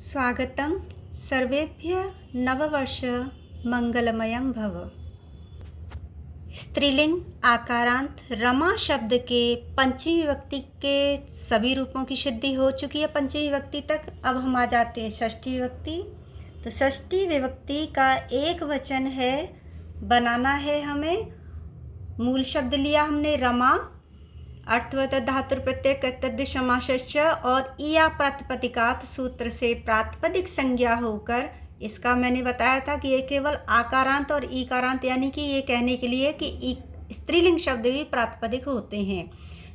स्वागतं सर्वेभ्यः नववर्ष मंगलमयं भव। स्त्रीलिंग आकारांत रमा शब्द के पंचमी विभक्ति के सभी रूपों की सिद्धि हो चुकी है पंचमी विभक्ति तक। अब हम आ जाते हैं षष्ठी विभक्ति। तो षष्ठी विभक्ति का एक वचन है, बनाना है हमें। मूल शब्द लिया हमने रमा, अर्थवत धातु प्रत्यय तद्धित समासश्च और इया प्रातिपदिकात सूत्र से प्रातिपदिक संज्ञा होकर, इसका मैंने बताया था कि ये केवल आकारांत और ईकारांत, यानी कि ये कहने के लिए कि स्त्रीलिंग शब्द भी प्रातिपदिक होते हैं,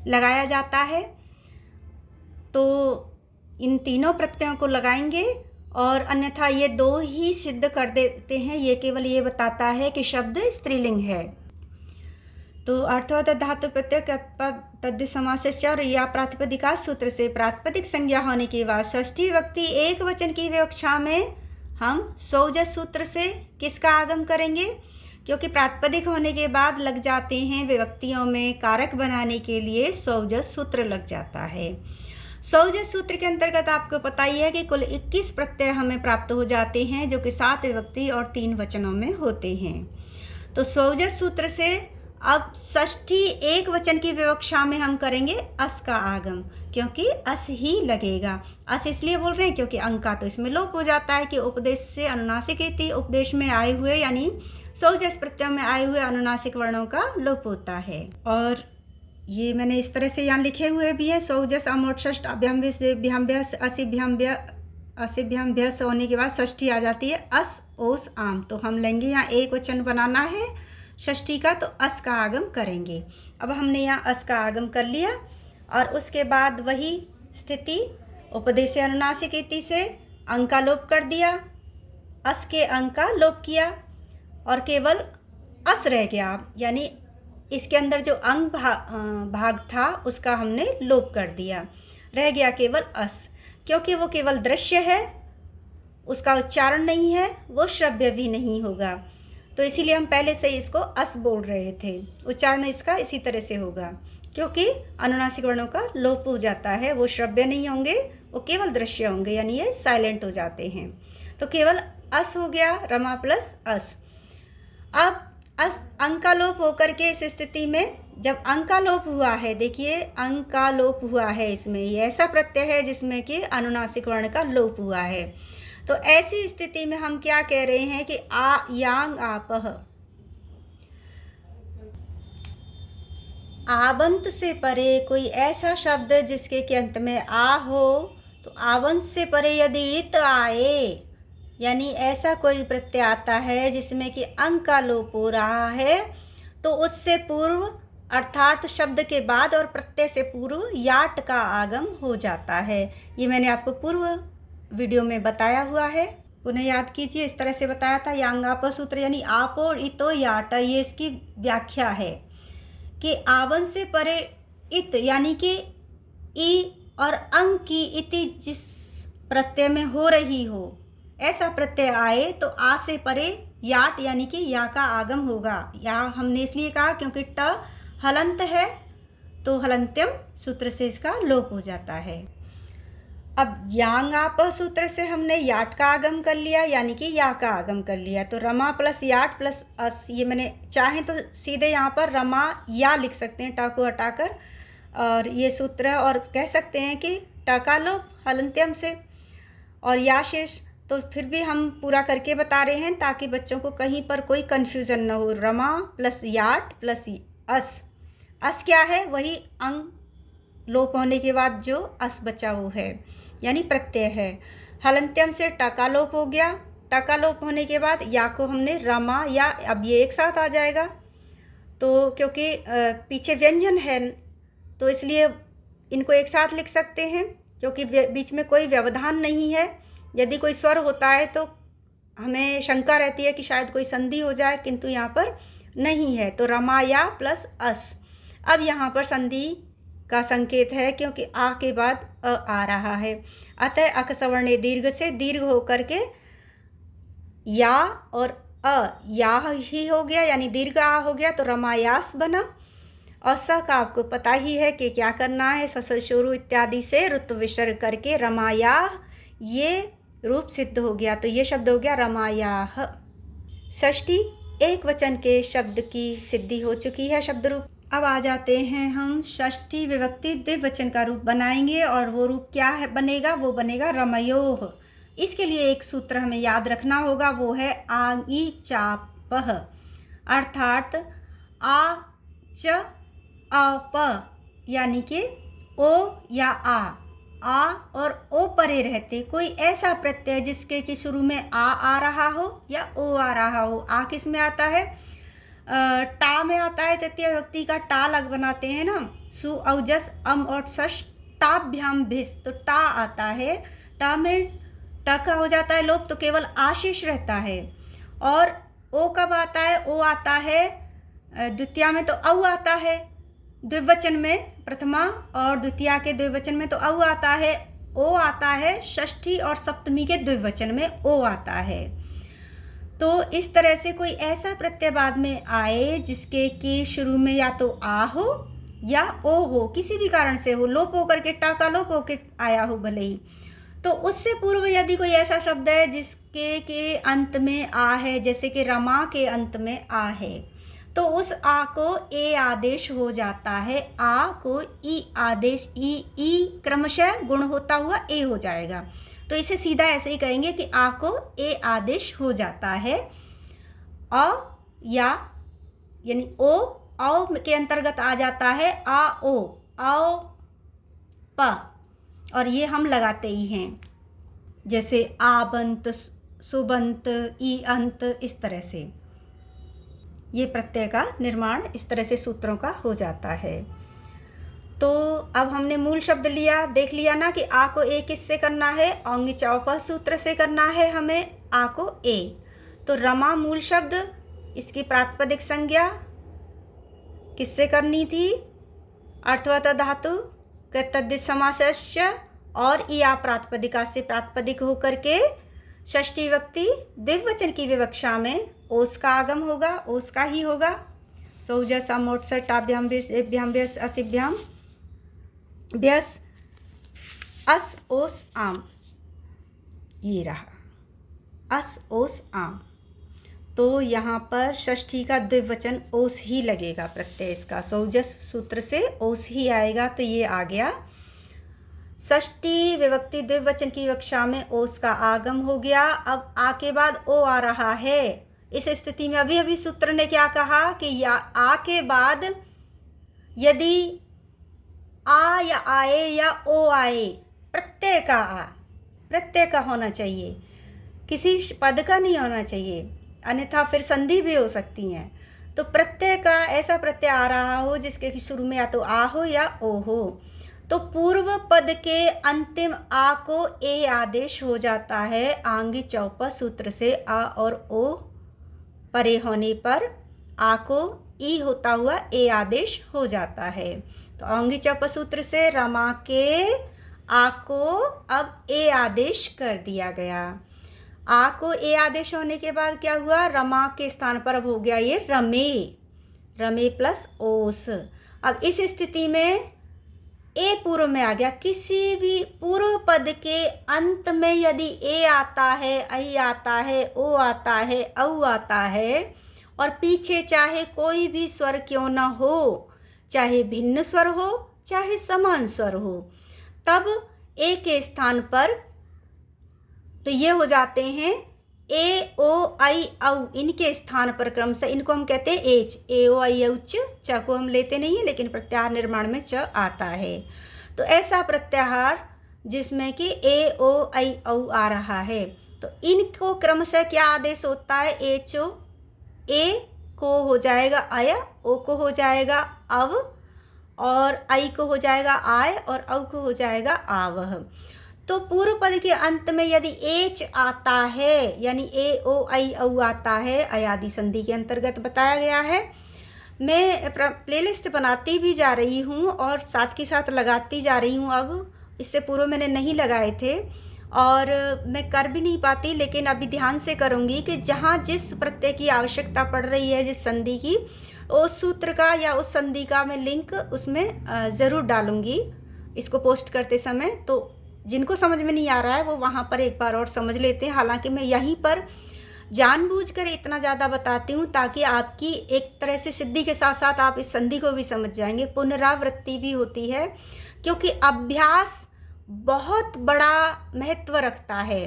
लगाया जाता है। तो इन तीनों प्रत्ययों को लगाएंगे और अन्यथा ये दो ही सिद्ध कर देते हैं। ये केवल ये बताता है कि शब्द स्त्रीलिंग है। तो अर्थवत धातु प्रत्यय तद्धित समासश्च और या प्रातिपदिका सूत्र से प्रातिपदिक संज्ञा होने के बाद षष्ठी विभक्ति एक वचन की विवक्षा में हम सौजस सूत्र से किसका आगम करेंगे, क्योंकि प्रातिपदिक होने के बाद लग जाते हैं विभक्तियों में कारक बनाने के लिए सौजस सूत्र लग जाता है। सौजस सूत्र के अंतर्गत आपको पता ही है कि कुल 21 प्रत्यय हमें प्राप्त हो जाते हैं, जो कि 7 विभक्ति और 3 वचनों में होते हैं। तो सौजस सूत्र से अब षष्ठी एक वचन की विवक्षा में हम करेंगे अस का आगम, क्योंकि अस ही लगेगा। अस इसलिए बोल रहे हैं क्योंकि अंक का तो इसमें लोप हो जाता है कि उपदेश से अनुनासिक इति, उपदेश में आए हुए यानी सौजस प्रत्यय में आए हुए अनुनासिक वर्णों का लोप होता है। और ये मैंने इस तरह से यहाँ लिखे हुए भी हैं, सौजस अमोक्षष्ट असिभ्यम होने के बाद षष्ठी आ जाती है अस ओस आम। तो हम लेंगे यहाँ एक वचन बनाना है षष्ठी का, तो अस का आगम करेंगे। अब हमने यहाँ अस का आगम कर लिया और उसके बाद वही स्थिति, उपदेश अनुनासिक इति से अंक का लोप कर दिया, अस के अंक का लोप किया और केवल अस रह गया। यानी इसके अंदर जो अंग भाग था उसका हमने लोप कर दिया, रह गया केवल अस। क्योंकि वो केवल दृश्य है, उसका उच्चारण नहीं है, वो श्रव्य भी नहीं होगा, तो इसीलिए हम पहले से इसको अस बोल रहे थे। उच्चारण इसका इसी तरह से होगा, क्योंकि अनुनासिक वर्णों का लोप हो जाता है, वो श्रव्य नहीं होंगे, वो केवल दृश्य होंगे, यानी ये साइलेंट हो जाते हैं। तो केवल अस हो गया, रमा प्लस अस। अब अस अंक का लोप होकर के इस स्थिति में, जब अंक का लोप हुआ है, देखिए अंक का लोप हुआ है, इसमें ये ऐसा प्रत्यय है जिसमें कि अनुनासिक वर्ण का लोप हुआ है। तो ऐसी स्थिति में हम क्या कह रहे हैं कि आ यांग आपह, आवंत से परे कोई ऐसा शब्द जिसके के अंत में आ हो, तो आवंत से परे यदि ऋत आए, यानी ऐसा कोई प्रत्यय आता है जिसमें कि अंक का लोप हो रहा है, तो उससे पूर्व अर्थात शब्द के बाद और प्रत्यय से पूर्व याट का आगम हो जाता है। ये मैंने आपको पूर्व वीडियो में बताया हुआ है, उन्हें याद कीजिए। इस तरह से बताया था, यांगाप सूत्र यानी आप और इतो याट, ये इसकी व्याख्या है कि आवन से परे इत, यानी कि ई और अंग की इति जिस प्रत्यय में हो रही हो, ऐसा प्रत्यय आए तो आ से परे याट यानी कि या का आगम होगा। या हमने इसलिए कहा क्योंकि ट हलंत है, तो हलंत्यम सूत्र से इसका लोप हो जाता है। अब यांग आप सूत्र से हमने याट का आगम कर लिया, यानी कि या का आगम कर लिया। तो रमा प्लस याट प्लस अस, ये मैंने चाहें तो सीधे यहाँ पर रमा या लिख सकते हैं ट को हटाकर, और ये सूत्र, और कह सकते हैं कि ट का लोप हलंत्यम से और या शेष। तो फिर भी हम पूरा करके बता रहे हैं ताकि बच्चों को कहीं पर कोई कन्फ्यूज़न न हो। रमा प्लस याट प्लस अस, अस क्या है, वही अंग लोप होने के बाद जो अस बचा वो है, यानी प्रत्यय है। हलंत्यम से टका लोप हो गया, टका लोप होने के बाद या को हमने रमा या, अब ये एक साथ आ जाएगा, तो क्योंकि पीछे व्यंजन है तो इसलिए इनको एक साथ लिख सकते हैं, क्योंकि बीच में कोई व्यवधान नहीं है। यदि कोई स्वर होता है तो हमें शंका रहती है कि शायद कोई संधि हो जाए, किंतु यहाँ पर नहीं है। तो रमा या प्लस अस। अब यहाँ पर संधि का संकेत है क्योंकि आ के बाद अ आ रहा है, अतः अक सवर्णे दीर्घ से दीर्घ होकर के या और अ या ही हो गया, यानी दीर्घ आ हो गया, तो रमायास बना। और स का आपको पता ही है कि क्या करना है, ससल शुरू इत्यादि से ऋतु विसर्ग करके रमाया, ये रूप सिद्ध हो गया। तो ये शब्द हो गया रमायाः। षष्ठी एक वचन के शब्द की सिद्धि हो चुकी है शब्द रूप। अब आ जाते हैं हम षष्ठी विभक्ति द्विवचन का रूप बनाएंगे, और वो रूप क्या है बनेगा, वो बनेगा रमयोः। इसके लिए एक सूत्र हमें याद रखना होगा, वो है आङि चापः, अर्थात आ च अप, यानी कि ओ या आ और ओ परे रहते कोई ऐसा प्रत्यय जिसके कि शुरू में आ रहा हो या ओ आ रहा हो। आ किस में आता है, टा में आता है, तृतीय विभक्ति का टा लग बनाते हैं ना, सु औजस अम और सश टाभ्याम भिस, तो टा आता है, टा में ट का हो जाता है लोप, तो केवल आशीष रहता है। और ओ कब आता है, ओ आता है द्वितीया में तो औ आता है, द्विवचन में प्रथमा और द्वितीया के द्विवचन में तो औ आता है, ओ आता है षष्ठी और सप्तमी के द्विवचन में ओ आता है। तो इस तरह से कोई ऐसा प्रत्यय बाद में आए जिसके कि शुरू में या तो आ हो या ओ हो, किसी भी कारण से हो, लोप हो करके टा का लोप होके आया हो भले ही, तो उससे पूर्व यदि कोई ऐसा शब्द है जिसके के अंत में आ है, जैसे कि रमा के अंत में आ है, तो उस आ को ए आदेश हो जाता है, आ को ई आदेश, ई क्रमशः गुण होता हुआ ए हो जाएगा। तो इसे सीधा ऐसे ही कहेंगे कि आ को ए आदेश हो जाता है। अ या यानी ओ औ के अंतर्गत आ जाता है आ ओ, आओ प, और ये हम लगाते ही हैं, जैसे आबंत, सुबंत, ई अंत, इस तरह से ये प्रत्यय का निर्माण इस तरह से सूत्रों का हो जाता है। तो अब हमने मूल शब्द लिया, देख लिया ना कि आ को ए किससे करना है, औंगी चौपा सूत्र से करना है हमें आ को ए। तो रमा मूल शब्द, इसकी प्रातिपदिक संज्ञा किससे करनी थी, अर्थवत धातु कृतद्धित समासस्य और या प्रातिपदिका से प्रातिपदिक होकर के षष्ठी विभक्ति द्विवचन की विवक्षा में ओस का आगम होगा, ओस का ही होगा। सौजस अमोट टाभ्याम भ्याम व्यस असिभ्याम व्यस अस ओस आम, ये रहा अस ओस आम। तो यहाँ पर षष्ठी का द्विवचन ओस ही लगेगा, प्रत्यय इसका सौजस सूत्र से ओस ही आएगा। तो ये आ गया षष्ठी विभक्ति द्विवचन की विवक्षा में ओस का आगम हो गया। अब आ के बाद ओ आ रहा है। इस स्थिति में अभी सूत्र ने क्या कहा कि या आ के बाद यदि आ या आए या ओ आए, प्रत्यय का आ, प्रत्यय का होना चाहिए, किसी पद का नहीं होना चाहिए, अन्यथा फिर संधि भी हो सकती हैं। तो प्रत्यय का ऐसा प्रत्यय आ रहा हो जिसके शुरू में या तो आ हो या ओ हो, तो पूर्व पद के अंतिम आ को ए आदेश हो जाता है। आंगी चौपा सूत्र से आ और ओ परे होने पर आ को ई होता हुआ ए आदेश हो जाता है। तो आंगी चौपा सूत्र से रमा के आ को अब ए आदेश कर दिया गया। आ को ए आदेश होने के बाद क्या हुआ, रमा के स्थान पर अब हो गया ये रमे, रमे प्लस ओस। अब इस स्थिति में ए पूर्व में आ गया। किसी भी पूर्व पद के अंत में यदि ए आता है, आई आता है, ओ आता है, औ आता है, और पीछे चाहे कोई भी स्वर क्यों न हो, चाहे भिन्न स्वर हो चाहे समान स्वर हो, तब ए के स्थान पर तो ये हो जाते हैं ए ओ आई औ, इनके स्थान पर क्रम से इनको हम कहते हैं एच, ए ओ आई औ च को हम लेते नहीं हैं, लेकिन प्रत्याहार निर्माण में च आता है। तो ऐसा प्रत्याहार जिसमें कि ए ओ आई औ आ रहा है, तो इनको क्रमशः क्या आदेश होता है, एच ओ, ए को हो जाएगा आया, ओ को हो जाएगा अव, और आई को हो जाएगा आय, और औ को हो जाएगा आवह। तो पूर्व पद के अंत में यदि एच आता है, यानी ए ओ आई औ आता है, अयादि संधि के अंतर्गत बताया गया है। मैं प्लेलिस्ट बनाती भी जा रही हूँ और साथ के साथ लगाती जा रही हूँ। अब इससे पूर्व मैंने नहीं लगाए थे और मैं कर भी नहीं पाती, लेकिन अभी ध्यान से करूँगी कि जहाँ जिस प्रत्यय की आवश्यकता पड़ रही है, जिस संधि की, उस सूत्र का या उस संधि का मैं लिंक उसमें ज़रूर डालूँगी इसको पोस्ट करते समय। तो जिनको समझ में नहीं आ रहा है वो वहाँ पर एक बार और समझ लेते हैं। हालांकि मैं यहीं पर जानबूझकर इतना ज़्यादा बताती हूँ ताकि आपकी एक तरह से सिद्धि के साथ साथ आप इस संधि को भी समझ जाएंगे। पुनरावृत्ति भी होती है क्योंकि अभ्यास बहुत बड़ा महत्व रखता है।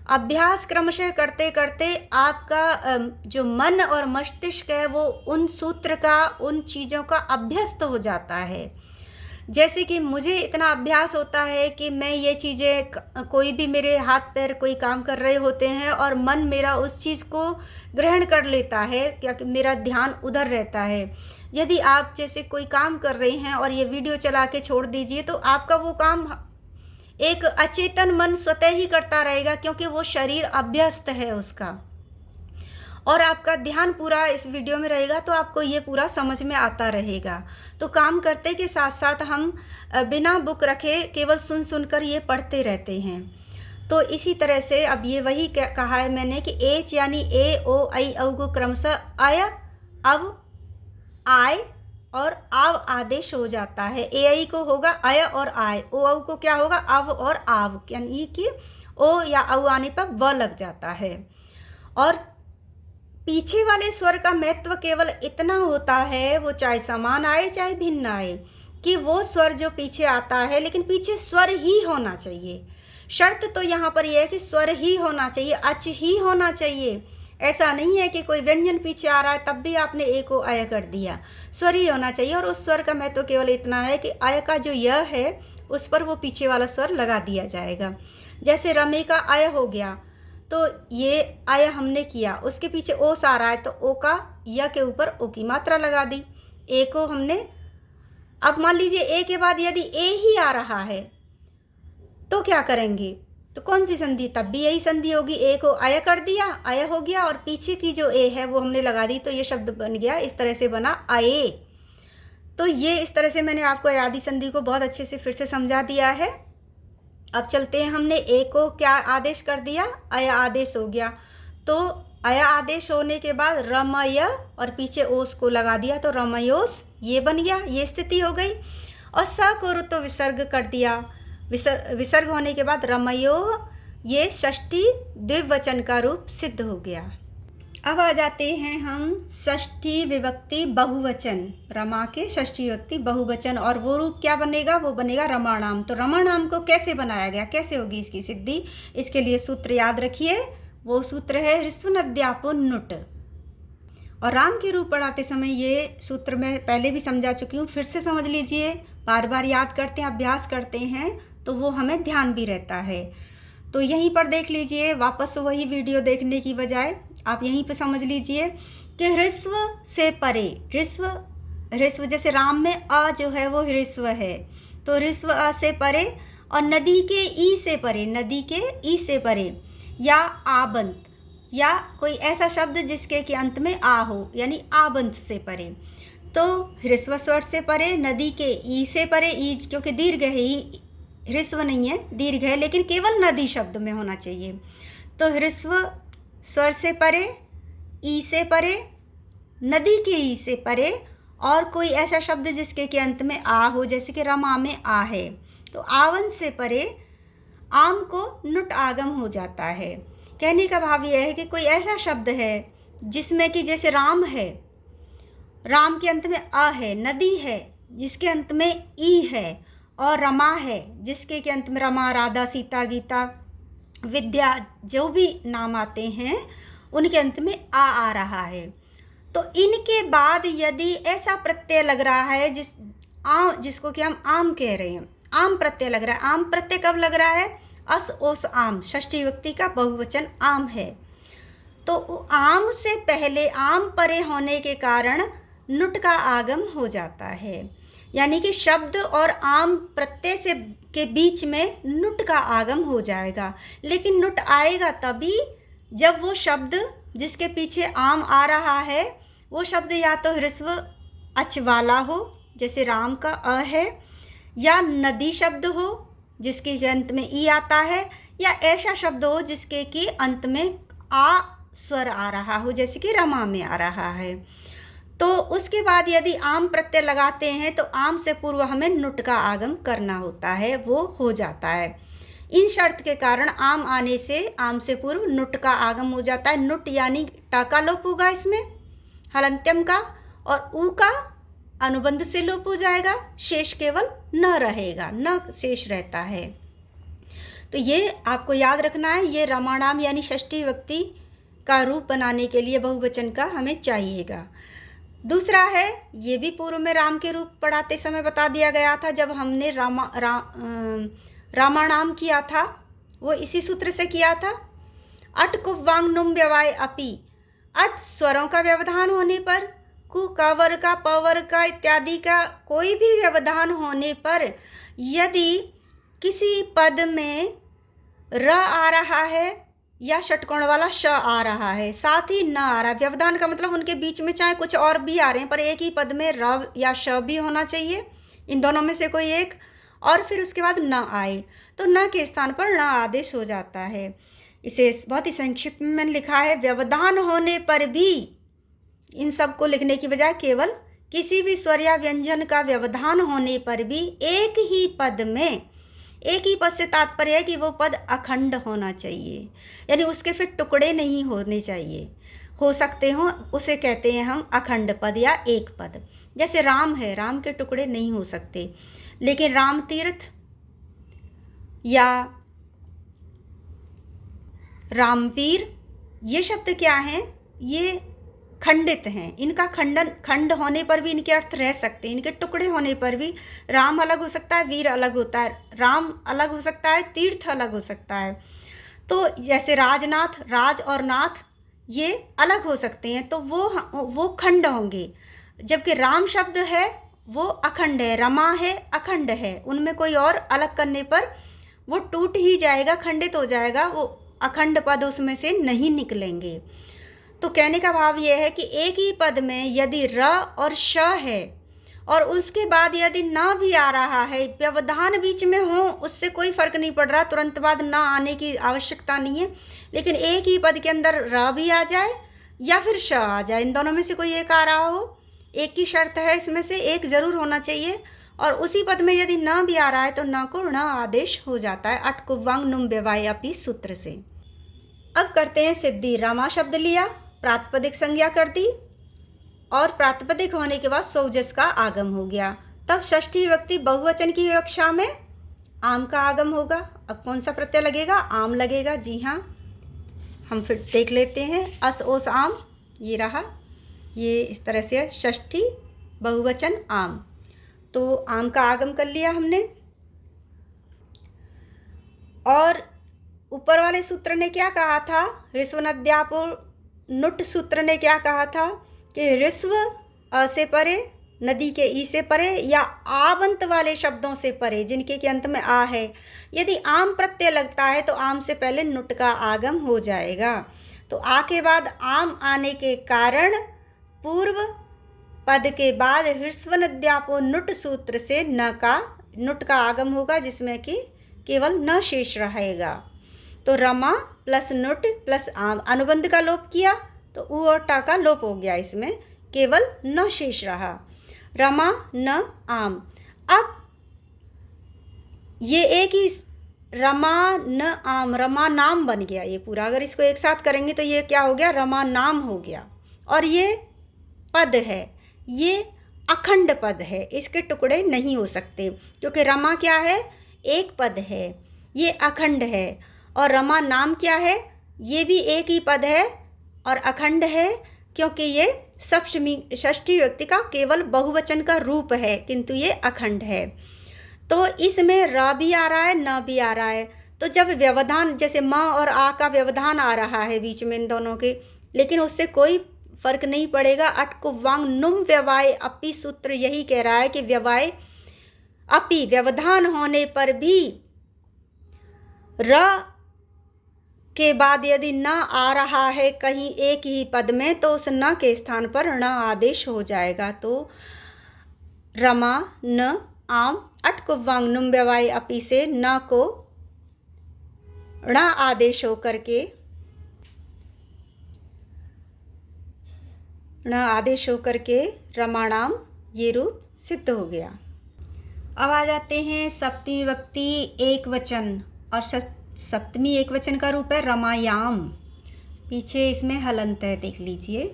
अभ्यास क्रमशः करते करते आपका जो मन और मस्तिष्क है वो उन सूत्र का, उन चीज़ों का अभ्यस्त हो जाता है। जैसे कि मुझे इतना अभ्यास होता है कि मैं ये चीज़ें, कोई भी मेरे हाथ पैर कोई काम कर रहे होते हैं और मन मेरा उस चीज़ को ग्रहण कर लेता है, क्या मेरा ध्यान उधर रहता है। यदि आप जैसे कोई काम कर रहे हैं और ये वीडियो चला के छोड़ दीजिए तो आपका वो काम एक अचेतन मन स्वतः ही करता रहेगा क्योंकि वो शरीर अभ्यस्त है उसका, और आपका ध्यान पूरा इस वीडियो में रहेगा तो आपको ये पूरा समझ में आता रहेगा। तो काम करते के साथ साथ हम बिना बुक रखे केवल सुन सुनकर ये पढ़ते रहते हैं। तो इसी तरह से अब ये वही कहा है मैंने कि एच यानी ए ओ आई औ को क्रमशः अय, अब, आय और आव आदेश हो जाता है। ए आई को होगा अय और आय, ओ औ को क्या होगा अव और आव, यानी कि ओ या औ आने पर व लग जाता है। और पीछे वाले स्वर का महत्व केवल इतना होता है, वो चाहे समान आए चाहे भिन्न आए, कि वो स्वर जो पीछे आता है लेकिन पीछे स्वर ही होना चाहिए। शर्त तो यहाँ पर यह है कि स्वर ही होना चाहिए, अच ही होना चाहिए। ऐसा नहीं है कि कोई व्यंजन पीछे आ रहा है तब भी आपने ए को अय कर दिया, स्वर ही होना चाहिए। और उस स्वर का महत्व केवल इतना है कि अय का जो य है उस पर वो पीछे वाला स्वर लगा दिया जाएगा। जैसे रमे का अय हो गया तो ये अय हमने किया, उसके पीछे ओस आ रहा है तो ओ का य के ऊपर ओ की मात्रा लगा दी, ए को हमने। अब मान लीजिए ए के बाद यदि ए ही आ रहा है तो क्या करेंगे, तो कौन सी संधि, तब भी यही संधि होगी। ए को अय कर दिया, अय हो गया, और पीछे की जो ए है वो हमने लगा दी, तो ये शब्द बन गया, इस तरह से बना अये। तो ये इस तरह से मैंने आपको अयादि संधि को बहुत अच्छे से फिर से समझा दिया है। अब चलते हैं, हमने ए को क्या आदेश कर दिया, अय आदेश हो गया। तो अय आदेश होने के बाद रमय और पीछे ओस को लगा दिया तो रमयोस, ये बन गया, ये स्थिति हो गई। और स को रुत्व विसर्ग कर दिया, विसर्ग होने के बाद रमयो, ये षष्ठी द्विवचन का रूप सिद्ध हो गया। अब आ जाते हैं हम षष्ठी विभक्ति बहुवचन, रमा के षष्ठी विभक्ति बहुवचन, और वो रूप क्या बनेगा, वो बनेगा रमाणाम। तो रमाणाम को कैसे बनाया गया, कैसे होगी इसकी सिद्धि, इसके लिए सूत्र याद रखिए। वो सूत्र है ह्रस्व नद्यापो नुट। और राम के रूप पढ़ाते समय ये सूत्र मैं पहले भी समझा चुकी हूँ, फिर से समझ लीजिए, बार बार याद करते हैं, अभ्यास करते हैं तो वो हमें ध्यान भी रहता है। तो यहीं पर देख लीजिए, वापस वही वीडियो देखने की बजाय आप यहीं पे समझ लीजिए कि ह्रस्व से परे, ह्रस्व जैसे राम में अ जो है वो ह्रस्व है, तो ह्रस्व अ से परे, और नदी के ई से परे, नदी के ई से परे, या आबंत, या कोई ऐसा शब्द जिसके के अंत में आ हो, यानी आबंत से परे। तो ह्रस्व स्वर से परे, नदी के ई से परे, ई क्योंकि दीर्घ है, ई ह्रस्व नहीं है, दीर्घ है, लेकिन केवल नदी शब्द में होना चाहिए। तो ह्रस्व स्वर से परे, ई से परे, नदी के ई से परे, और कोई ऐसा शब्द जिसके के अंत में आ हो, जैसे कि रमा में आ है, तो आवन से परे आम को नुट आगम हो जाता है। कहने का भाव यह है कि कोई ऐसा शब्द है जिसमें कि जैसे राम है, राम के अंत में अ है, नदी है जिसके अंत में ई है, और रमा है जिसके के अंत में रमा, राधा, सीता, गीता, विद्या, जो भी नाम आते हैं उनके अंत में आ रहा है। तो इनके बाद यदि ऐसा प्रत्यय लग रहा है जिसको कि हम आम कह रहे हैं, आम प्रत्यय लग रहा है। आम प्रत्यय कब लग रहा है, अस ओस आम, षष्ठी विभक्ति का बहुवचन आम है। तो आम से पहले आम परे होने के कारण नुट का आगम हो जाता है, यानी कि शब्द और आम प्रत्यय से के बीच में नुट का आगम हो जाएगा। लेकिन नुट आएगा तभी जब वो शब्द जिसके पीछे आम आ रहा है वो शब्द या तो ह्रस्व अच वाला हो, जैसे राम का अ है, या नदी शब्द हो जिसके अंत में ई आता है, या ऐसा शब्द हो जिसके कि अंत में आ स्वर आ रहा हो, जैसे कि रमा में आ रहा है। तो उसके बाद यदि आम प्रत्यय लगाते हैं तो आम से पूर्व हमें नुट का आगम करना होता है, वो हो जाता है। इन शर्त के कारण आम आने से आम से पूर्व नुट का आगम हो जाता है। नुट यानी ट का लोप होगा इसमें, हलंत्यम का, और ऊ का अनुबंध से लोप हो जाएगा, शेष केवल न रहेगा, न शेष रहता है। तो ये आपको याद रखना है, ये रमाणाम यानी षष्ठी विभक्ति का रूप बनाने के लिए बहुवचन का हमें चाहिएगा। दूसरा है, ये भी पूर्व में राम के रूप पढ़ाते समय बता दिया गया था, जब हमने रामाणाम किया था, वो इसी सूत्र से किया था। अट कुप वांग नुम व्यवाय अपि, अट स्वरों का व्यवधान होने पर, कु कवर का, पवर का इत्यादि का कोई भी व्यवधान होने पर, यदि किसी पद में र आ रहा है या षटकोण वाला श आ रहा है, साथ ही न आ रहा है, व्यवधान का मतलब उनके बीच में चाहे कुछ और भी आ रहे हैं पर एक ही पद में र या श भी होना चाहिए, इन दोनों में से कोई एक, और फिर उसके बाद न आए, तो न के स्थान पर न आदेश हो जाता है। इसे बहुत ही संक्षिप्त में मैंने लिखा है, व्यवधान होने पर भी, इन सब को लिखने की बजाय केवल किसी भी स्वर या व्यंजन का व्यवधान होने पर भी एक ही पद में, एक ही पद से तात्पर्य है कि वो पद अखंड होना चाहिए, यानी उसके फिर टुकड़े नहीं होने चाहिए, हो सकते हों, उसे कहते हैं हम अखंड पद या एक पद। जैसे राम है, राम के टुकड़े नहीं हो सकते, लेकिन राम तीर्थ या रामवीर, ये शब्द क्या हैं, ये खंडित हैं, इनका खंड होने पर भी इनके अर्थ रह सकते हैं, इनके टुकड़े होने पर भी राम अलग हो सकता है, वीर अलग होता है, राम अलग हो सकता है, तीर्थ अलग हो सकता है। तो जैसे राजनाथ, राज और नाथ ये अलग हो सकते हैं, तो वो खंड होंगे, जबकि राम शब्द है वो अखंड है, रमा है अखंड है, उनमें कोई और अलग करने पर वो टूट ही जाएगा, खंडित हो जाएगा, वो अखंड पद उसमें से नहीं निकलेंगे। तो कहने का भाव यह है कि एक ही पद में यदि र और श है और उसके बाद यदि न भी आ रहा है, व्यवधान बीच में हो, उससे कोई फर्क नहीं पड़ रहा, तुरंत बाद न आने की आवश्यकता नहीं है, लेकिन एक ही पद के अंदर र भी आ जाए या फिर श आ जाए, इन दोनों में से कोई एक आ रहा हो, एक की शर्त है, इसमें से एक ज़रूर होना चाहिए, और उसी पद में यदि न भी आ रहा है तो न को न आदेश हो जाता है, अट कुवांग नुम व्यवाय अपि सूत्र से। अब करते हैं सिद्धि। रमा शब्द लिया, प्रातिपदिक संज्ञा कर दी, और प्रातिपदिक होने के बाद सौजस का आगम हो गया, तब षष्ठी विभक्ति बहुवचन की विवक्षा में आम का आगम होगा। अब कौन सा प्रत्यय लगेगा, आम लगेगा, जी हाँ, हम फिर देख लेते हैं, अस ओस आम, ये रहा, ये इस तरह से षष्ठी बहुवचन आम, तो आम का आगम कर लिया हमने। और ऊपर वाले सूत्र ने क्या कहा था, ऋस्व नद्यापो नुट सूत्र ने क्या कहा था कि ऋस्व अ से परे, नदी के ई से परे या आबंत वाले शब्दों से परे जिनके के अंत में आ है, यदि आम प्रत्यय लगता है तो आम से पहले नुट का आगम हो जाएगा। तो आ के बाद आम आने के कारण पूर्व पद के बाद ह्रस्व नद्यापो नुट सूत्र से नुट का आगम होगा, जिसमें कि केवल न शेष रहेगा। तो रमा प्लस नुट प्लस आम, अनुबंध का लोप किया तो उ और टा का लोप हो गया, इसमें केवल न शेष रहा, रमा न आम। अब ये एक ही रमा न आम, रमा नाम बन गया ये पूरा, अगर इसको एक साथ करेंगे तो ये क्या हो गया, रमा नाम हो गया। और ये पद है, ये अखंड पद है, इसके टुकड़े नहीं हो सकते, क्योंकि रमा क्या है, एक पद है, ये अखंड है, और रमा नाम क्या है, ये भी एक ही पद है और अखंड है, क्योंकि ये सप्तमी षष्ठी व्यक्ति का केवल बहुवचन का रूप है, किंतु ये अखंड है। तो इसमें र भी आ रहा है, न भी आ रहा है, तो जब व्यवधान, जैसे म और आ का व्यवधान आ रहा है बीच में इन दोनों के, लेकिन उससे कोई फर्क नहीं पड़ेगा। अट कुवांग नुम व्यवाय अपि सूत्र यही कह रहा है कि व्यवाय अपि, व्यवधान होने पर भी र के बाद यदि न आ रहा है कहीं एक ही पद में, तो उस न के स्थान पर ण आदेश हो जाएगा। तो रमा न आम, अट कुवांग नुम व्यवाय अपि से न को ण आदेश होकर के रमाणाम ये रूप सिद्ध हो गया। अब आ जाते हैं सप्तमी विभक्ति एक वचन और सप्तमी एकवचन का रूप है रमायाम। पीछे इसमें हलंत है, देख लीजिए।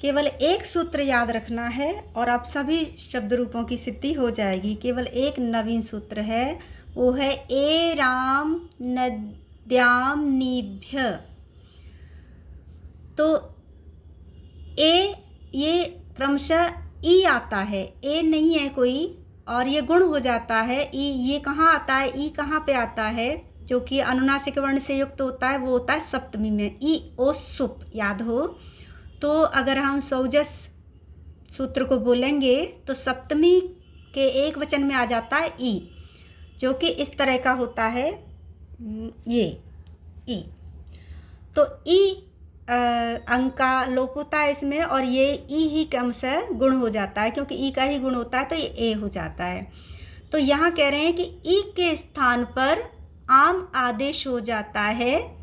केवल एक सूत्र याद रखना है और आप सभी शब्द रूपों की सिद्धि हो जाएगी। केवल एक नवीन सूत्र है, वो है ए राम नद्याम नीभ्य। तो ए ये क्रमशः ई आता है, ए नहीं है कोई, और ये गुण हो जाता है ई। ये कहाँ आता है, ई कहाँ पे आता है, जो कि अनुनासिक वर्ण से युक्त होता है, वो होता है सप्तमी में। ई ओ सुप याद हो तो अगर हम सौजस सूत्र को बोलेंगे तो सप्तमी के एक वचन में आ जाता है ई, जो कि इस तरह का होता है, ये ई। तो ई अंक का लोप होता है इसमें, और ये ई ही क्रमशः गुण हो जाता है, क्योंकि ई का ही गुण होता है तो ये ए हो जाता है। तो यहाँ कह रहे हैं कि ई के स्थान पर आम आदेश हो जाता है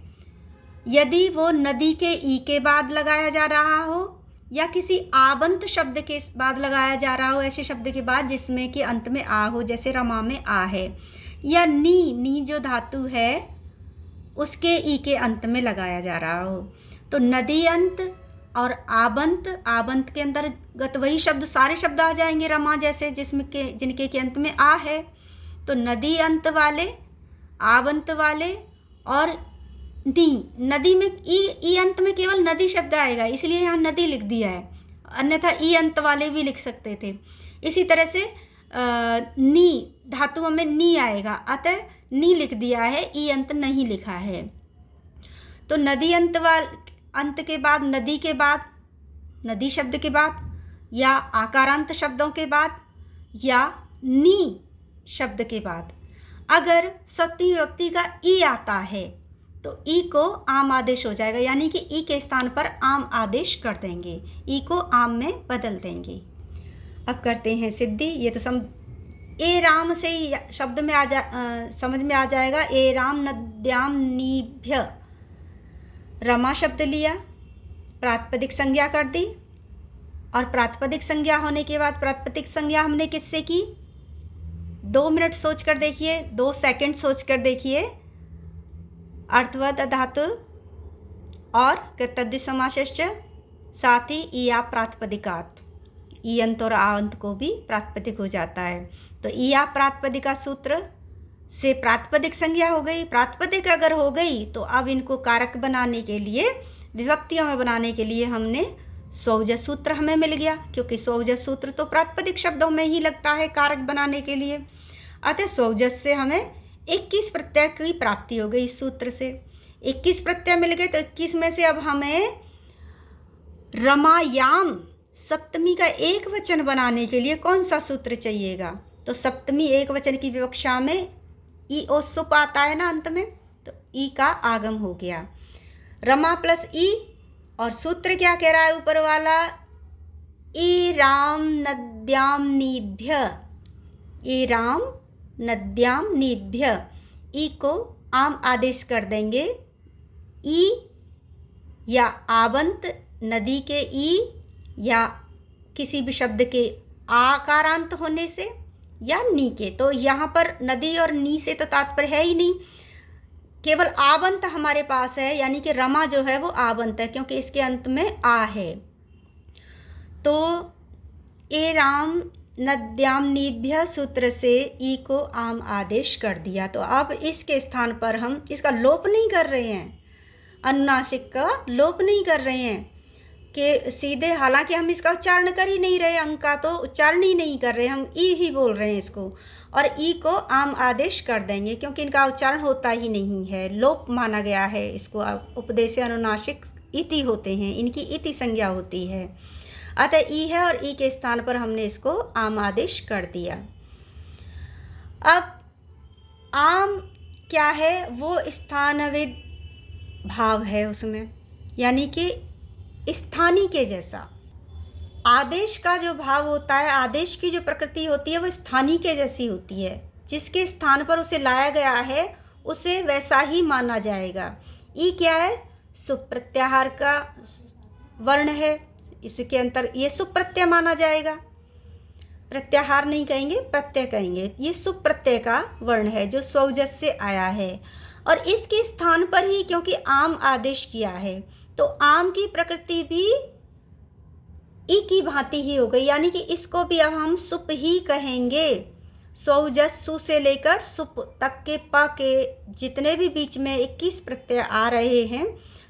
यदि वो नदी के ई के बाद लगाया जा रहा हो, या किसी आबंत शब्द के बाद लगाया जा रहा हो, ऐसे शब्द के बाद जिसमें कि अंत में आ हो, जैसे रमा में आ है, या नी जो धातु है उसके ई के अंत में लगाया जा रहा हो। तो नदी अंत और आबंत के अंतर्गत वही शब्द, सारे शब्द आ जाएंगे रमा जैसे, जिनके के अंत में आ है। तो नदी अंत वाले, आबंत वाले और नी। नदी में ई अंत में केवल नदी शब्द आएगा, इसलिए यहाँ नदी लिख दिया है, अन्यथा ई अंत वाले भी लिख सकते थे। इसी तरह से नी धातुओं में नी आएगा, अतः नी लिख दिया है, ई अंत नहीं लिखा है। तो नदी अंत के बाद, नदी के बाद, नदी शब्द के बाद, या आकारांत शब्दों के बाद, या नी शब्द के बाद अगर सप्तमी विभक्ति का ई आता है तो ई को आम आदेश हो जाएगा, यानी कि ई के स्थान पर आम आदेश कर देंगे, ई को आम में बदल देंगे। अब करते हैं सिद्धि। ये तो ए राम से ही शब्द में समझ में आ जाएगा। ए राम नद्याम नीभ्य, रमा शब्द लिया, प्रातिपदिक संज्ञा कर दी, और प्रातिपदिक संज्ञा होने के बाद प्रातिपदिक संज्ञा हमने किससे की? 2 मिनट सोच कर देखिए, 2 सेकंड सोच कर देखिए। अर्थवद धातु और कर्तव्य समासश्च, साथ ही ईया प्रातिपदिकात, ई अंत और आ अंत को भी प्रातिपदिक हो जाता है। तो ईया प्रातिपदिका सूत्र से प्रातिपदिक संज्ञा हो गई। प्रातिपदिक अगर हो गई तो अब इनको कारक बनाने के लिए, विभक्तियों में बनाने के लिए हमने स्वौजस सूत्र हमें मिल गया, क्योंकि स्वौजस सूत्र तो प्रातिपदिक शब्दों में ही लगता है कारक बनाने के लिए। अतः स्वौजस से हमें 21 प्रत्यय की प्राप्ति हो गई। इस सूत्र से 21 प्रत्यय मिल गए। तो 21 में से अब हमें रमायाम सप्तमी का एक वचन बनाने के लिए कौन सा सूत्र चाहिएगा? तो सप्तमी एक वचन की विवक्षा में ई ओ सुप आता है ना अंत में, तो ई का आगम हो गया। रमा प्लस ई, और सूत्र क्या कह रहा है ऊपर वाला? ई राम नद्याम नीभ्य, ई राम नद्याम नीभ्य। ई को आम आदेश कर देंगे। ई या आबंत नदी के ई, या किसी भी शब्द के आकारांत होने से, या नी के। तो यहाँ पर नदी और नी से तो तात्पर्य है ही नहीं, केवल आबंत हमारे पास है, यानी कि रमा जो है वो आबंत है, क्योंकि इसके अंत में आ है। तो ए राम नद्याम नीभ्य सूत्र से ई को आम आदेश कर दिया। तो अब इसके स्थान पर हम इसका लोप नहीं कर रहे हैं, अनुनासिक का लोप नहीं कर रहे हैं कि सीधे, हालांकि हम इसका उच्चारण कर ही नहीं रहे, अंक का तो उच्चारण ही नहीं कर रहे, हम ई ही बोल रहे हैं इसको, और ई को आम आदेश कर देंगे, क्योंकि इनका उच्चारण होता ही नहीं है, लोप माना गया है इसको। उपदेश अनुनासिक इति होते हैं, इनकी इति संज्ञा होती है। अतः ई है और ई के स्थान पर हमने इसको आम आदेश कर दिया। अब आम क्या है? वो स्थानविद भाव है उसमें, यानी कि स्थानीय के जैसा। आदेश का जो भाव होता है, आदेश की जो प्रकृति होती है, वो स्थानीय के जैसी होती है। जिसके स्थान पर उसे लाया गया है उसे वैसा ही माना जाएगा। ई क्या है? सुप्रत्याहार का वर्ण है, इसके अंतर ये सुप्रत्यय माना जाएगा। प्रत्याहार नहीं कहेंगे, प्रत्यय कहेंगे। ये सुप प्रत्यय का वर्ण है जो स्वौजस से आया है और इसके स्थान पर ही क्योंकि आम आदेश किया है तो आम की प्रकृति भी ई की भांति ही हो गई, यानी कि इसको भी अब हम सुप ही कहेंगे। स्वौजस सु से लेकर सुप तक के प के जितने भी बीच में 21 प्रत्यय आ रहे हैं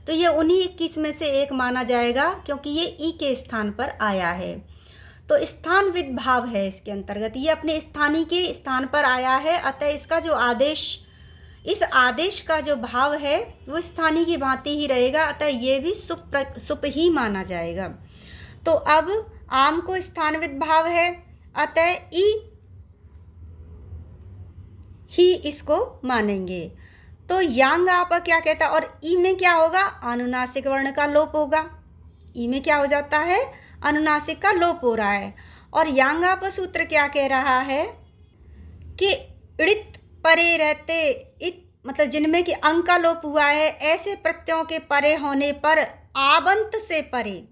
तो ये उन्हीं 21 में से एक माना जाएगा क्योंकि ये ई के स्थान पर आया है। तो स्थान विद भाव है इसके अंतर्गत, ये अपने स्थानीय के स्थान पर आया है, अतः इसका जो आदेश, इस आदेश का जो भाव है वो स्थानीय की भांति ही रहेगा, अतः ये भी सुप ही माना जाएगा। तो अब आम को स्थानविद भाव है, अतः ई ही इसको मानेंगे। तो यांग आप क्या कहता है, और ई में क्या होगा, अनुनासिक वर्ण का लोप होगा। ई में क्या हो जाता है, अनुनासिक का लोप हो रहा है। और यांग आप सूत्र क्या कह रहा है कि ऋत परे रहते, इत मतलब जिनमें कि अंग का लोप हुआ है, ऐसे प्रत्ययों के परे होने पर आबंत से परे,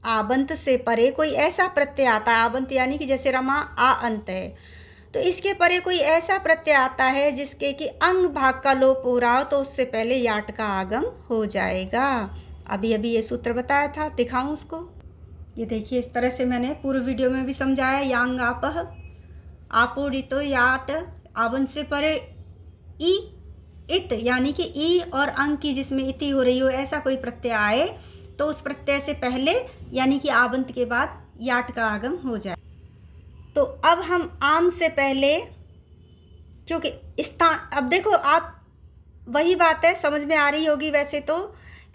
आबंत से परे कोई ऐसा प्रत्यय आता है, आबंत यानी कि जैसे रमा आ अंत है, तो इसके परे कोई ऐसा प्रत्यय आता है जिसके कि अंग भाग का लोप हो रहा हो तो उससे पहले याट का आगम हो जाएगा। अभी अभी ये सूत्र बताया था, दिखाऊं उसको। ये देखिए, इस तरह से मैंने पूर्व वीडियो में भी समझाया। यांग आपह आपोडितो याट आबंत से परे ई इत, यानी कि ई और अंग की जिसमें इति हो रही हो ऐसा कोई प्रत्यय आए तो उस प्रत्यय से पहले यानी कि आबंत के बाद याट का आगम हो जाए। तो अब हम आम से पहले, क्योंकि स्थान, अब देखो आप, वही बात है, समझ में आ रही होगी वैसे तो,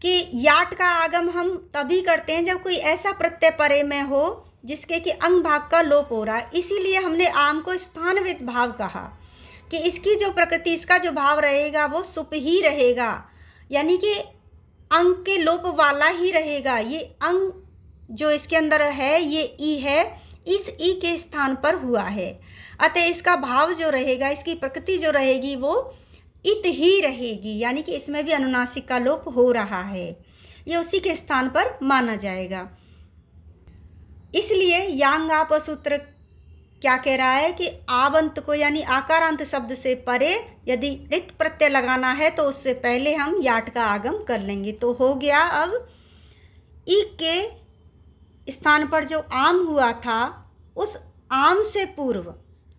कि याट का आगम हम तभी करते हैं जब कोई ऐसा प्रत्यय परे में हो जिसके कि अंग भाग का लोप हो रहा है। इसीलिए हमने आम को स्थानविद भाव कहा कि इसकी जो प्रकृति, इसका जो भाव रहेगा वो सुप ही रहेगा, यानी कि अंग के लोप वाला ही रहेगा। ये अंग जो इसके अंदर है ये ई है, इस ई के स्थान पर हुआ है, अतः इसका भाव जो रहेगा, इसकी प्रकृति जो रहेगी वो इत ही रहेगी, यानी कि इसमें भी अनुनासिक का लोप हो रहा है, ये उसी के स्थान पर माना जाएगा। इसलिए यांग आप सूत्र क्या कह रहा है कि आबंत को यानी आकारांत शब्द से परे यदि ऋत प्रत्यय लगाना है तो उससे पहले हम याट का आगम कर लेंगे। तो हो गया अब ई के स्थान पर जो आम हुआ था उस आम से पूर्व,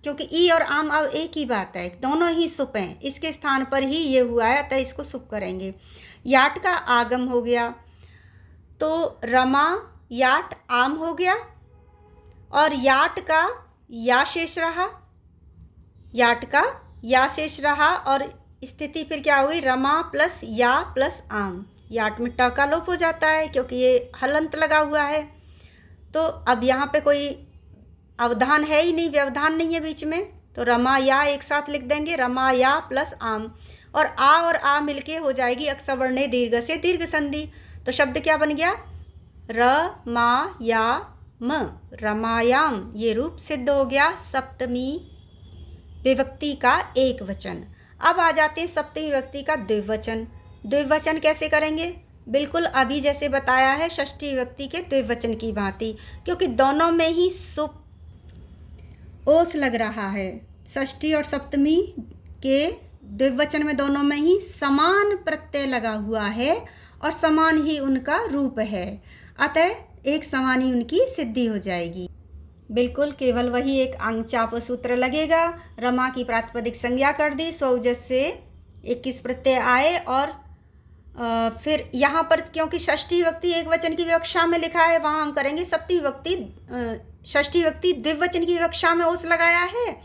क्योंकि ई और आम अब एक ही बात है, दोनों ही सुप हैं, इसके स्थान पर ही ये हुआ है, अतः इसको सुप करेंगे। याट का आगम हो गया तो रमा याट आम हो गया और याट का या शेष रहा, याट का या शेष रहा और स्थिति फिर क्या हुई, रमा प्लस या प्लस आम। याट में ट का लोप हो जाता है क्योंकि ये हलंत लगा हुआ है, तो अब यहाँ पे कोई अवधान है ही नहीं, व्यवधान नहीं है बीच में, तो रमा या एक साथ लिख देंगे, रमा या प्लस आम, और आ मिलके हो जाएगी अक्षवर्ण दीर्घ से दीर्घ संधि। तो शब्द क्या बन गया, र मा या म, रमायाम, ये रूप सिद्ध हो गया सप्तमी विभक्ति का एक वचन। अब आ जाते हैं सप्तमी विभक्ति का द्विवचन। द्विवचन कैसे करेंगे, बिल्कुल अभी जैसे बताया है षष्ठी विभक्ति के द्विवचन की भांति, क्योंकि दोनों में ही सुप ओस लग रहा है। षष्ठी और सप्तमी के द्विवचन में दोनों में ही समान प्रत्यय लगा हुआ है और समान ही उनका रूप है, अतः एक समान ही उनकी सिद्धि हो जाएगी। बिल्कुल केवल वही एक अंग चाप सूत्र लगेगा। रमा की प्रातिपदिक संज्ञा कर दी, स्वौजस से 21 प्रत्यय आए और फिर यहाँ पर क्योंकि षष्ठी विभक्ति एक वचन की विवक्षा में लिखा है, वहाँ हम करेंगे सप्तमी विभक्ति, षष्ठी विभक्ति द्विवचन की विवक्षा में ओस लगाया है,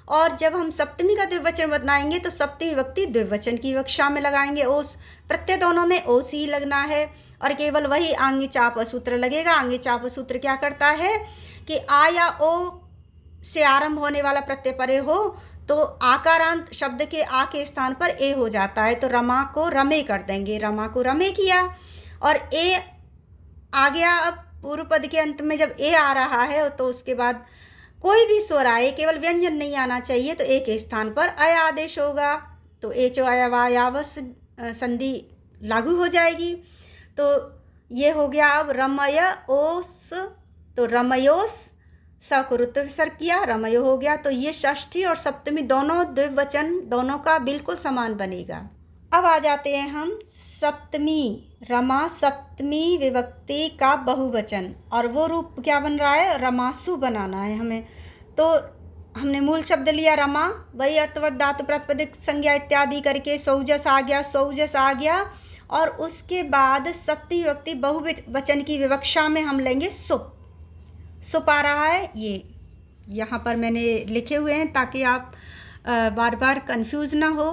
और जब हम सप्तमी का द्विवचन बनाएंगे तो सप्तमी विभक्ति द्विवचन की विवक्षा में लगाएंगे ओस। प्रत्यय दोनों में ओस ही लगना है और केवल वही आंगी चाप सूत्र लगेगा। आंगी चाप सूत्र क्या करता है कि आ या ओ से आरंभ होने वाला प्रत्यय परे हो तो आकारांत शब्द के आ के स्थान पर ए हो जाता है, तो रमा को रमे कर देंगे, रमा को रमे किया और ए आ गया। अब पूर्व पद के अंत में जब ए आ रहा है तो उसके बाद कोई भी स्वर आए, केवल व्यंजन नहीं आना चाहिए, तो ए के स्थान पर अय आदेश होगा, तो एचो अयवायावस संधि लागू हो जाएगी। तो ये हो गया अब रमय ओस, तो रमयोस स को रुत्व विसर्ग किया, रमयो हो गया। तो ये षष्ठी और सप्तमी दोनों द्विवचन दोनों का बिल्कुल समान बनेगा। अब आ जाते हैं हम सप्तमी, रमा सप्तमी विभक्ति का बहुवचन, और वो रूप क्या बन रहा है, रमासु बनाना है हमें। तो हमने मूल शब्द लिया रमा, वही अर्थवत धातु प्रातिपदिक संज्ञा इत्यादि करके सौजस आ गया, सौजस आ गया, और उसके बाद सप्तमी विभक्ति बहुवचन की विवक्षा में हम लेंगे सुप। सुप आ रहा है, ये यहाँ पर मैंने लिखे हुए हैं ताकि आप बार बार कंफ्यूज ना हो,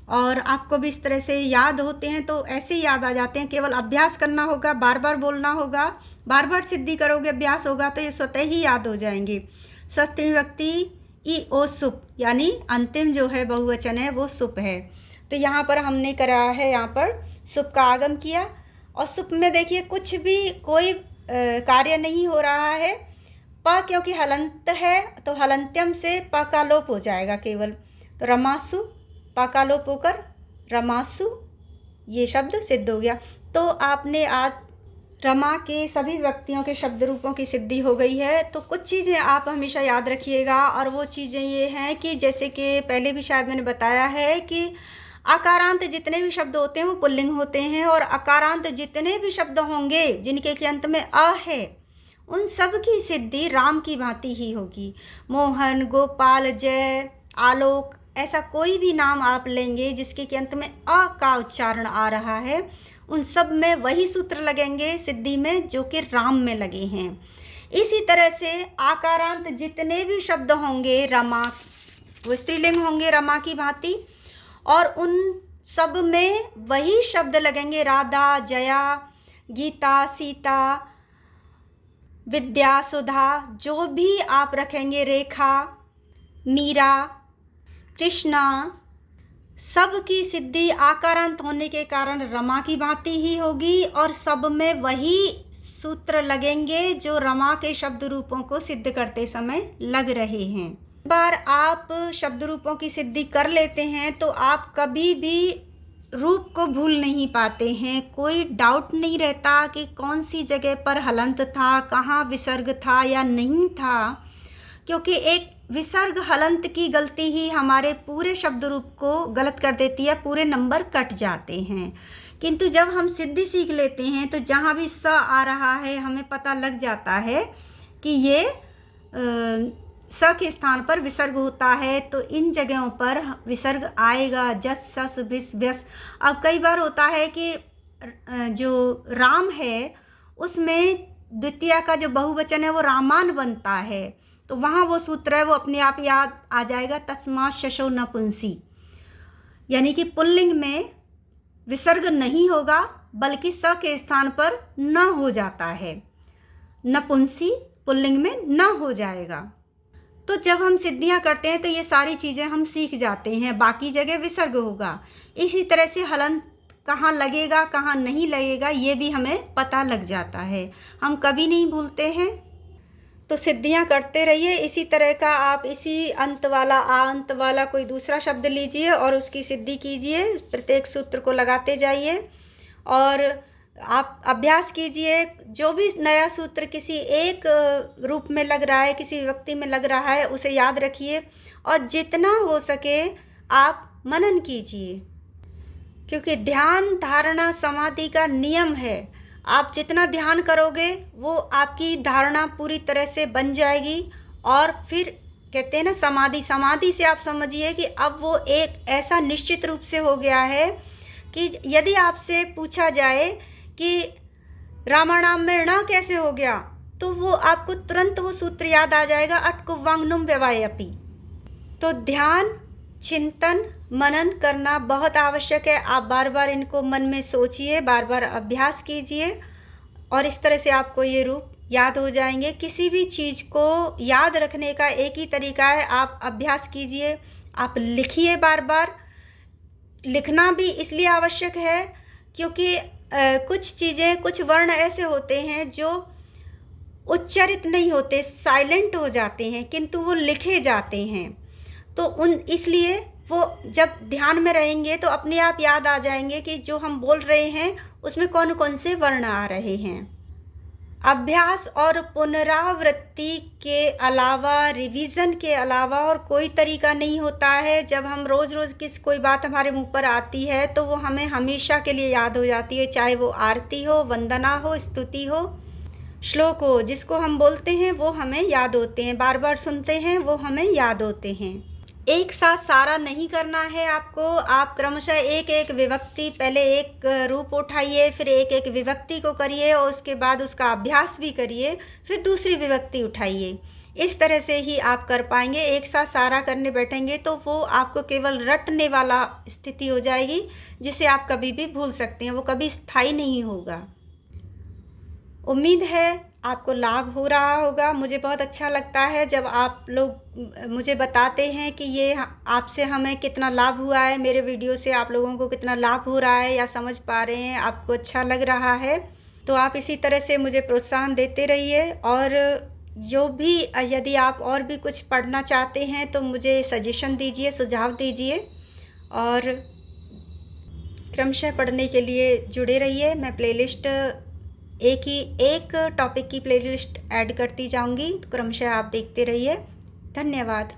और आपको भी इस तरह से याद होते हैं तो ऐसे ही याद आ जाते हैं। केवल अभ्यास करना होगा, बार बार बोलना होगा, बार बार सिद्धि करोगे, अभ्यास होगा तो ये स्वतः ही याद हो जाएंगे। सप्तमी विभक्ति ई ओ सुप, यानी अंतिम जो है बहुवचन है वो सुप है। तो यहाँ पर हमने करा है, यहाँ पर सुप का आगम किया, और सुप में देखिए कुछ भी कोई कार्य नहीं हो रहा है। प क्योंकि हलंत है तो हलंत्यम से प का लोप हो जाएगा केवल। तो रमासु, प का लोप होकर रमासु, ये शब्द सिद्ध हो गया। तो आपने आज रमा के सभी व्यक्तियों के शब्द रूपों की सिद्धि हो गई है। तो कुछ चीज़ें आप हमेशा याद रखिएगा, और वो चीज़ें ये हैं कि जैसे कि पहले भी शायद मैंने बताया है कि आकारांत जितने भी शब्द होते हैं वो पुल्लिंग होते हैं, और अकारांत जितने भी शब्द होंगे जिनके के अंत में अ है उन सब की सिद्धि राम की भांति ही होगी। मोहन, गोपाल, जय, आलोक, ऐसा कोई भी नाम आप लेंगे जिसके के अंत में अ का उच्चारण आ रहा है, उन सब में वही सूत्र लगेंगे सिद्धि में जो कि राम में लगे हैं। इसी तरह से आकारांत जितने भी शब्द होंगे रमा, वो स्त्रीलिंग होंगे रमा की भांति, और उन सब में वही शब्द लगेंगे राधा, जया, गीता, सीता, विद्या, सुधा, जो भी आप रखेंगे, रेखा, मीरा, कृष्णा, सब की सिद्धि आकारांत होने के कारण रमा की भांति ही होगी, और सब में वही सूत्र लगेंगे जो रमा के शब्द रूपों को सिद्ध करते समय लग रहे हैं। बार आप शब्द रूपों की सिद्धि कर लेते हैं तो आप कभी भी रूप को भूल नहीं पाते हैं। कोई डाउट नहीं रहता कि कौन सी जगह पर हलंत था, कहाँ विसर्ग था या नहीं था, क्योंकि एक विसर्ग हलंत की गलती ही हमारे पूरे शब्द रूप को गलत कर देती है, पूरे नंबर कट जाते हैं। किंतु जब हम सिद्धि सीख लेते हैं तो जहाँ भी स आ रहा है हमें पता लग जाता है कि ये स के स्थान पर विसर्ग होता है, तो इन जगहों पर विसर्ग आएगा, जस, सस, भिस, व्यस। अब कई बार होता है कि जो राम है उसमें द्वितीया का जो बहुवचन है वो रामान बनता है, तो वहाँ वो सूत्र है वो अपने आप याद आ जाएगा, तस्मात् शशो नपुंसी, यानी कि पुल्लिंग में विसर्ग नहीं होगा बल्कि स के स्थान पर न हो जाता है, नपुंसी पुल्लिंग में न हो जाएगा। तो जब हम सिद्धियां करते हैं तो ये सारी चीज़ें हम सीख जाते हैं, बाकी जगह विसर्ग होगा। इसी तरह से हलंत कहाँ लगेगा कहाँ नहीं लगेगा ये भी हमें पता लग जाता है, हम कभी नहीं भूलते हैं। तो सिद्धियां करते रहिए। इसी तरह का आप इसी अंत वाला अंत वाला कोई दूसरा शब्द लीजिए और उसकी सिद्धि कीजिए, प्रत्येक सूत्र को लगाते जाइए और आप अभ्यास कीजिए। जो भी नया सूत्र किसी एक रूप में लग रहा है, किसी व्यक्ति में लग रहा है, उसे याद रखिए और जितना हो सके आप मनन कीजिए, क्योंकि ध्यान धारणा समाधि का नियम है। आप जितना ध्यान करोगे वो आपकी धारणा पूरी तरह से बन जाएगी और फिर कहते हैं ना समाधि से आप समझिए कि अब वो एक ऐसा निश्चित रूप से हो गया है कि यदि आपसे पूछा जाए कि रामाणाम में ण कैसे हो गया, तो वो आपको तुरंत वो सूत्र याद आ जाएगा, अट्कुवांगनुम व्यवायपि। तो ध्यान, चिंतन, मनन करना बहुत आवश्यक है। आप बार बार इनको मन में सोचिए, बार बार अभ्यास कीजिए और इस तरह से आपको ये रूप याद हो जाएंगे। किसी भी चीज़ को याद रखने का एक ही तरीका है, आप अभ्यास कीजिए, आप लिखिए। बार बार लिखना भी इसलिए आवश्यक है क्योंकि कुछ चीज़ें, कुछ वर्ण ऐसे होते हैं जो उच्चारित नहीं होते, साइलेंट हो जाते हैं, किंतु वो लिखे जाते हैं। तो इसलिए वो जब ध्यान में रहेंगे तो अपने आप याद आ जाएंगे कि जो हम बोल रहे हैं उसमें कौन कौन से वर्ण आ रहे हैं। अभ्यास और पुनरावृत्ति के अलावा, रिवीजन के अलावा और कोई तरीका नहीं होता है। जब हम रोज़ रोज़ कोई बात हमारे मुंह पर आती है तो वो हमें हमेशा के लिए याद हो जाती है, चाहे वो आरती हो, वंदना हो, स्तुति हो, श्लोक हो। जिसको हम बोलते हैं वो हमें याद होते हैं, बार बार सुनते हैं वो हमें याद होते हैं। एक साथ सारा नहीं करना है आपको। आप क्रमशः एक एक विभक्ति, पहले एक रूप उठाइए, फिर एक एक विभक्ति को करिए और उसके बाद उसका अभ्यास भी करिए, फिर दूसरी विभक्ति उठाइए। इस तरह से ही आप कर पाएंगे। एक साथ सारा करने बैठेंगे तो वो आपको केवल रटने वाला स्थिति हो जाएगी, जिसे आप कभी भी भूल सकते हैं, वो कभी स्थायी नहीं होगा। उम्मीद है आपको लाभ हो रहा होगा। मुझे बहुत अच्छा लगता है जब आप लोग मुझे बताते हैं कि ये आपसे हमें कितना लाभ हुआ है, मेरे वीडियो से आप लोगों को कितना लाभ हो रहा है या समझ पा रहे हैं, आपको अच्छा लग रहा है। तो आप इसी तरह से मुझे प्रोत्साहन देते रहिए। और जो भी यदि आप और भी कुछ पढ़ना चाहते हैं तो मुझे सजेशन दीजिए, सुझाव दीजिए और क्रमशः पढ़ने के लिए जुड़े रहिए। मैं प्लेलिस्ट एक टॉपिक की प्लेलिस्ट ऐड करती जाऊंगी, तो क्रमशः आप देखते रहिए। धन्यवाद।